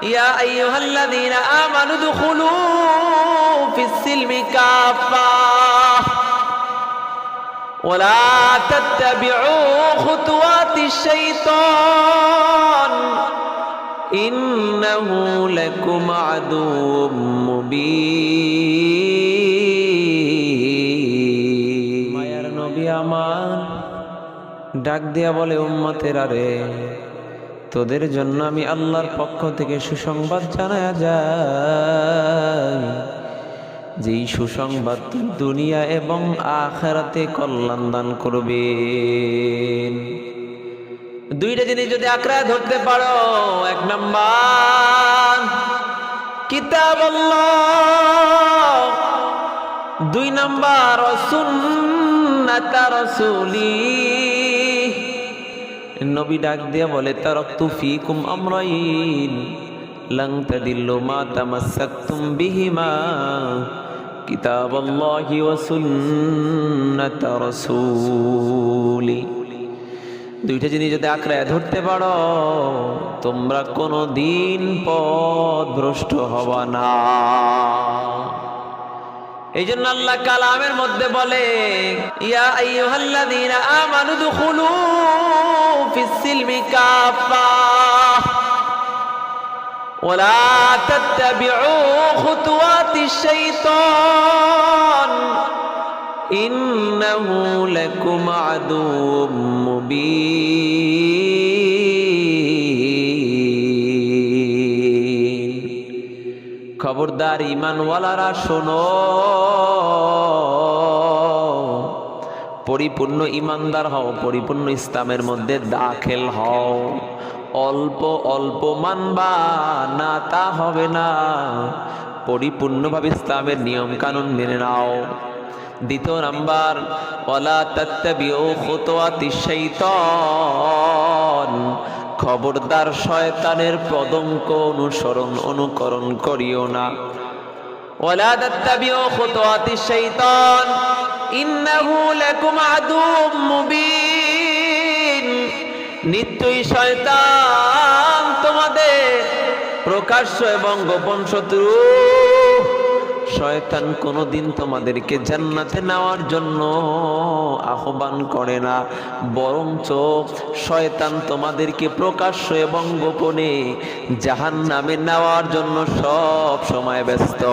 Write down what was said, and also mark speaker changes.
Speaker 1: ইয়া আইয়ুহাল্লাযীনা আমানু দুখুলু ফিস-সিলমি কাফা ওয়ালা তাত্তাবিউ খুতুওয়াতিশ শাইতান ইন্নাহু লাকুম আদুউম মুবিন। মায়ার নবী আমার ডাক দিয়া বলে, উম্মতেরা রে, তোদের জন্য আমি আল্লাহর পক্ষ থেকে সুসংবাদ জানায়া যাই, যেই সুসংবাদ দুনিয়া এবং আখিরাতে কল্যাণ দান করবেন। দুইটা জিনিস যদি আঁকড়া ধরতে পারো, এক নাম্বার কিতাবুল্লাহ, দুই নাম্বার সুন্নাত রাসূলি। নবী ডাক দিয়া বলে, তারাকতু ফীকুম আমরাইন লান তাদিল্লু মা তামাসসাকতুম বিহিমা কিতাবাল্লাহি ওয়া সুন্নাত রাসূলি। দুইটা জিনিস যদি আঁকড়ায় ধরতে পারো, তোমরা কোনদিন পথভ্রষ্ট হবা না। এই জন্য আল্লাহ কালামের মধ্যে বলে, ইয়া আইয়ুহাল্লাযীনা আমানু দুখুলু ফিস-সিলমি কাফা ওয়ালা তাত্তাবিউ খুতুওয়াতিশ শাইতান ইন্নাহু লাকুম আদুউম মুবিন। খবরদার ঈমানওয়ালারা শোনো, পরিপূর্ণ ঈমানদার হও, পরিপূর্ণ ইসলামের মধ্যে দাখিল হও। অল্প অল্প মানবা না, তা হবে না। পরিপূর্ণভাবে ইসলামের নিয়ম কানুন মেনে নাও। দ্বিতীয় নাম্বার, ওয়ালা তাত্তাবিউ খুতুওয়াতিশ শাইতান, খবরদার শয়তানের পদঙ্ক অনুকরণ করিও না। ওয়ালা তাত্তাবিউ খুতুওয়াতিশ শাইতান ইন্নাহু লাকুম আদুউম মুবিন। নিশ্চয়ই শয়তান তোমাদের প্রকাশ্য এবং গোপন শত্রু। শয়তান কোনোদিন তোমাদেরকে জান্নাতে নেওয়ার জন্য আহ্বান করে না, বরঞ্চ শয়তান তোমাদেরকে প্রকাশ্য এবং গোপনে জাহান্নামে নেওয়ার জন্য সব সময় ব্যস্ত।